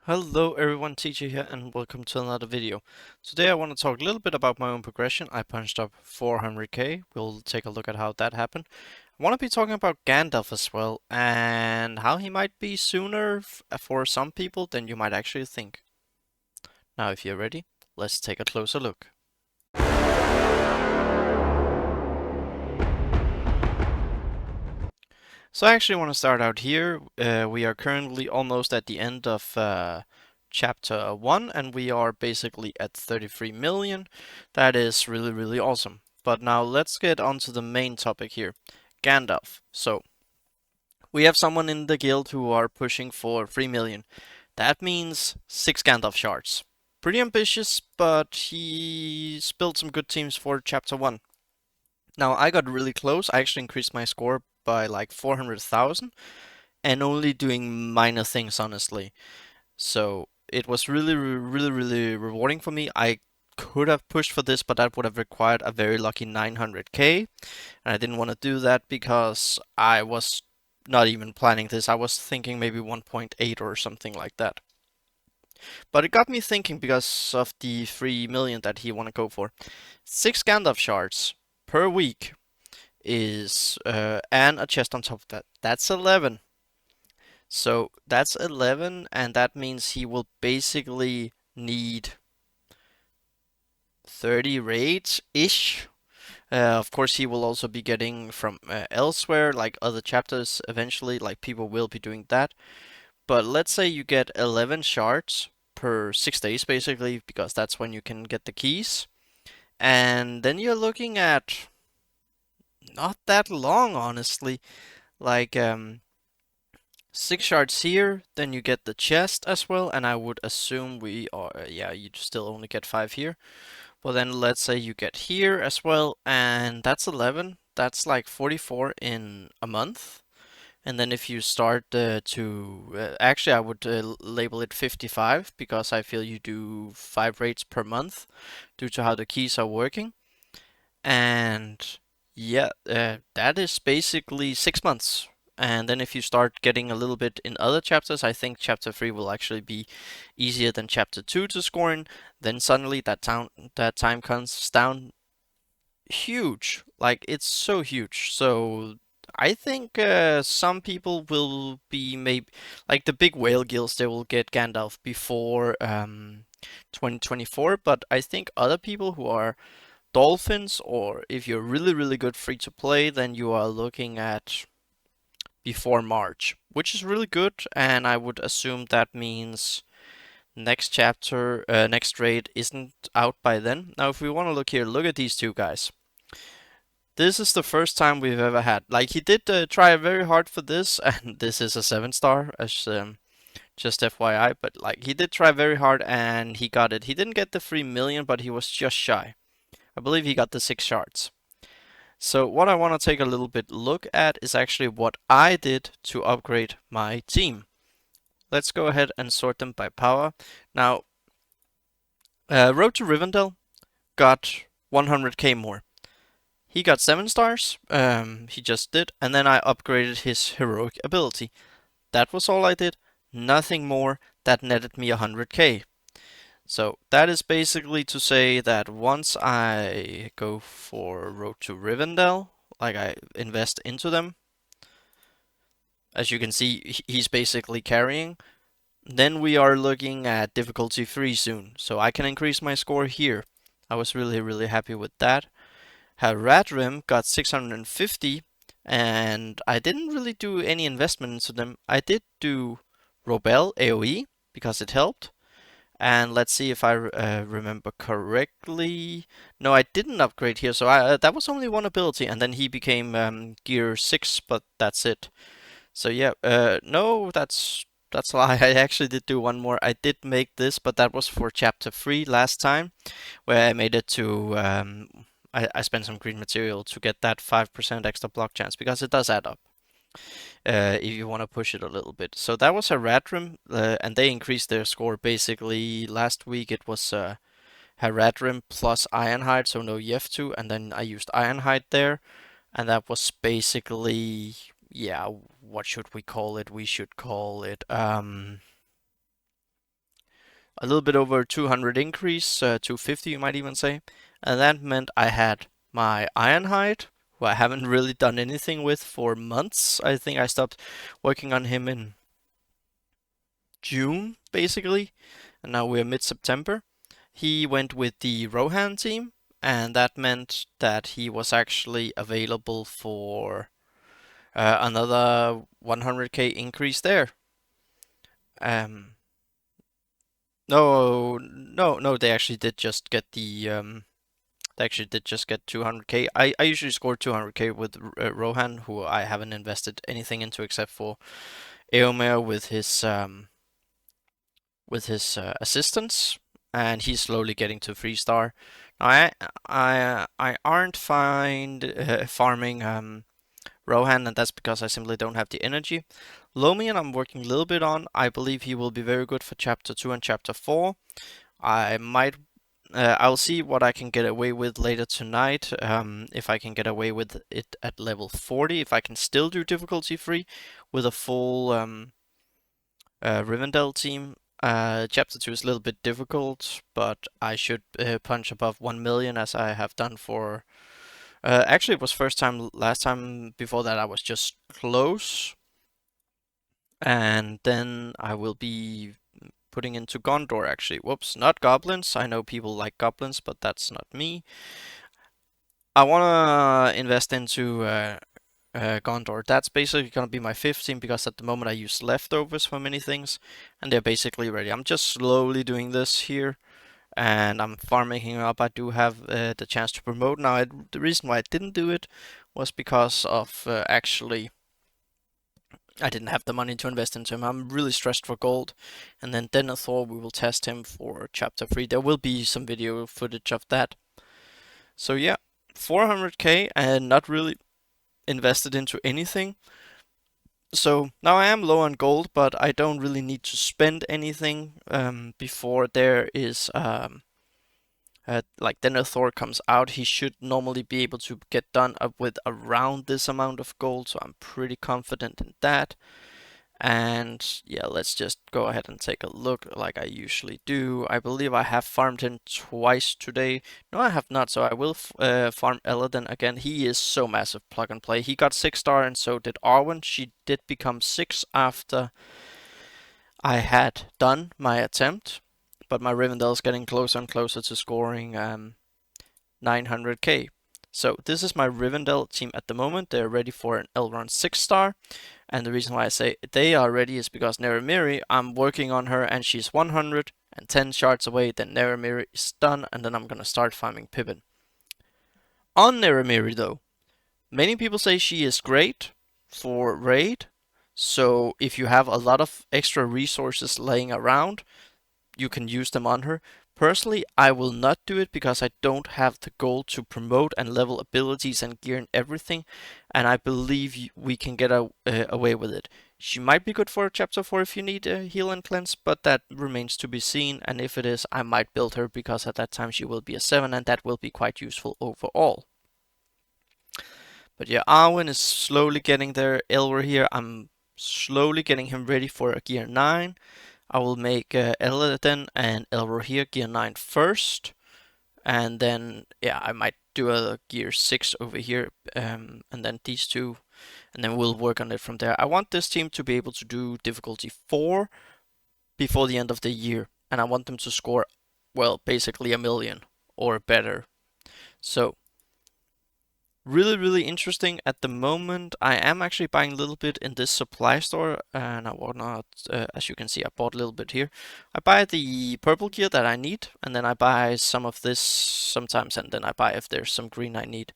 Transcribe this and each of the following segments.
Hello everyone, teacher here and welcome to another video. Today I want to talk a little bit about my own progression. I punched up 400k. We'll take a look at how that happened. I want to be talking about Gandalf as well and how he might be sooner for some people than you might actually think. Now if you're ready, let's take a closer look. So I actually want to start out here. We are currently almost at the end of chapter 1 and we are basically at 33 million. That is really awesome. But now let's get on to the main topic here. Gandalf. So we have someone in the guild who are pushing for 3 million. That means 6 Gandalf shards. Pretty ambitious, but he's built some good teams for chapter 1. Now I got really close. I actually increased my score by like 400,000 and only doing minor things, honestly. So it was really rewarding for me. I could have pushed for this, but that would have required a very lucky 900k, and I didn't want to do that because I was not even planning this. I was thinking maybe 1.8 or something like that. But it got me thinking because of the 3 million that he want to go for. 6 Gandalf shards per week is and a chest on top of that. That's 11. So that's 11, and that means he will basically need 30 raids-ish. Of course, he will also be getting from elsewhere, like other chapters eventually, like people will be doing that. But let's say you get 11 shards per 6 days, basically, because that's when you can get the keys. And then you're looking at not that long, honestly. Like, 6 shards here, then you get the chest as well, and I would assume we are, yeah, you still only get 5 here. Well, then let's say you get here as well, and that's 11. That's like 44 in a month. And then if you start actually, I would label it 55 because I feel you do 5 raids per month due to how the keys are working. And yeah, that is basically 6 months. And then if you start getting a little bit in other chapters, I think chapter 3 will actually be easier than chapter 2 to score in. Then suddenly that time comes down huge. Like it's so huge. So I think some people will be maybe like the big whale guilds, they will get Gandalf before 2024, but I think other people who are Dolphins, or if you're really good free to play, then you are looking at before March, which is really good, and I would assume that means next chapter, next raid isn't out by then. Now, if we want to look here, look at these two guys. This is the first time we've ever had. Like, he did try very hard for this, and this is a 7-star, as just FYI, but like, he did try very hard and he got it. He didn't get the 3 million, but he was just shy. I believe he got the 6 shards. So what I want to take a little bit look at is actually what I did to upgrade my team. Let's go ahead and sort them by power. Now, Road to Rivendell got 100k more. He got 7 stars, he just did, and then I upgraded his heroic ability. That was all I did, nothing more. That netted me 100k. So that is basically to say that once I go for Road to Rivendell, like I invest into them, as you can see, he's basically carrying. Then we are looking at difficulty 3 soon, so I can increase my score here. I was really happy with that. Haradrim got 650, and I didn't really do any investment into them. I did do Robel AoE because it helped. And let's see if I remember correctly. No, I didn't upgrade here, so that was only one ability, and then he became gear 6, but that's it. So yeah, no, that's a lie. I actually did do one more. I did make this, but that was for chapter 3 last time, where I made it to I spent some green material to get that 5% extra block chance because it does add up if you want to push it a little bit. So that was a Haradrim, and they increased their score basically. Last week it was Haradrim plus Ironhide, so no Yef2, and then I used Ironhide there, and that was basically, yeah, what should we call it? We should call it, a little bit over 200 increase, 250 you might even say. And that meant I had my Ironhide, who I haven't really done anything with for months. I think I stopped working on him in June, basically, and now we're mid-September. He went with the Rohan team, and that meant that he was actually available for another 100k increase there. Um, no, no, no, they actually did just get they actually did just get 200k. I usually score 200k with Rohan, who I haven't invested anything into except for Eomer with his assistants, and he's slowly getting to 3 star. Now I aren't farming Rohan, and that's because I simply don't have the energy. Lomian I'm working a little bit on. I believe he will be very good for chapter 2 and chapter 4. I might I'll see what I can get away with later tonight. If I can get away with it at level 40, if I can still do difficulty free with a full Rivendell team. Chapter 2 is a little bit difficult, but I should punch above 1 million as I have done for. Actually, it was first time. Last time before that, I was just close, and then I will be putting into Gondor. Actually, whoops, not goblins. I know people like goblins, but that's not me. I wanna invest into Gondor. That's basically gonna be my fifth team because at the moment I use leftovers for many things, and they're basically ready. I'm just slowly doing this here, and I'm farming him up. I do have the chance to promote now. The reason why I didn't do it was because of actually I didn't have the money to invest into him. I'm really stressed for gold, and then Denethor we will test him for chapter 3. There will be some video footage of that. So yeah, 400k and not really invested into anything. So now I am low on gold, but I don't really need to spend anything before there is like Denethor comes out. He should normally be able to get done up with around this amount of gold, so I'm pretty confident in that. And yeah, let's just go ahead and take a look like I usually do. I believe I have farmed him twice today. No, I have not, so I will farm Elladan again. He is so massive plug and play. He got 6 star and so did Arwen. She did become 6 after I had done my attempt, but my Rivendell is getting closer and closer to scoring 900k. So this is my Rivendell team at the moment. They're ready for an Elrond 6 star. And the reason why I say they are ready is because Neramiri, I'm working on her and she's 110 shards away. Then Neramiri is done, and then I'm gonna start farming Pippin. On Neramiri though, many people say she is great for raid. So if you have a lot of extra resources laying around, you can use them on her. Personally, I will not do it because I don't have the goal to promote and level abilities and gear and everything, and I believe we can get away with it. She might be good for chapter 4 if you need a heal and cleanse, but that remains to be seen, and if it is, I might build her because at that time she will be a 7 and that will be quite useful overall. But yeah, Arwen is slowly getting there. Elwer here, I'm slowly getting him ready for a gear 9. I will make Elladan and Elrohir gear 9 first, and then yeah, I might do a gear 6 over here, and then these two, and then we'll work on it from there. I want this team to be able to do difficulty 4 before the end of the year, and I want them to score, well, basically a million or better. So really interesting at the moment. I am actually buying a little bit in this supply store, and I wanna, as you can see, I bought a little bit here. I buy the purple gear that I need, and then I buy some of this sometimes, and then I buy if there's some green I need.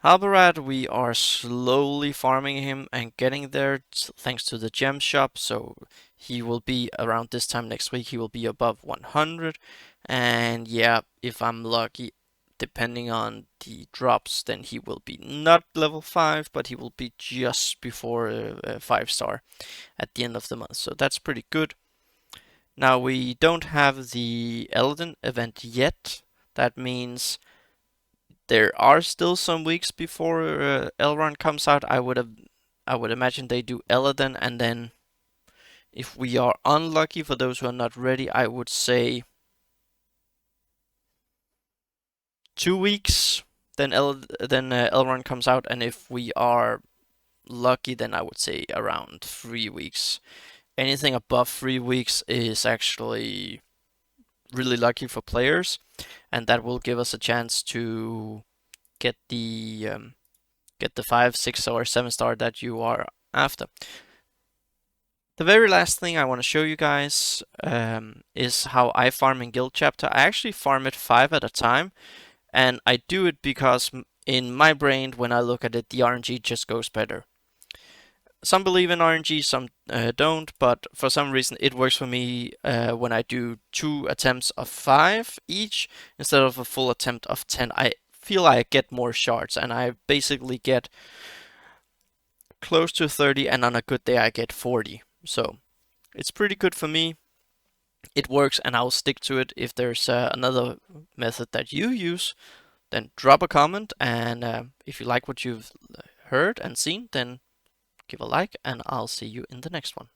Halbarad, we are slowly farming him and getting there thanks to the gem shop, so he will be around this time next week, he will be above 100, and yeah, if I'm lucky, depending on the drops, then he will be not level 5, but he will be just before 5 star at the end of the month. So that's pretty good. Now we don't have the Elden event yet. That means there are still some weeks before Elrond comes out. I would imagine they do Elden, and then If we are unlucky, for those who are not ready, I would say 2 weeks. Then Elrond comes out, and if we are lucky, then I would say around 3 weeks. Anything above 3 weeks is actually really lucky for players, and that will give us a chance to get the 5, 6, or 7 star that you are after. The very last thing I want to show you guys is how I farm in Guild Chapter. I actually farm it 5 at a time, and I do it because in my brain, when I look at it, the RNG just goes better. Some believe in RNG, some don't, but for some reason it works for me when I do 2 attempts of 5 each instead of a full attempt of 10. I feel I get more shards, and I basically get close to 30, and on a good day I get 40. So it's pretty good for me. It works, and I'll stick to it. If there's another method that you use, then drop a comment, and if you like what you've heard and seen, then give a like, and I'll see you in the next one.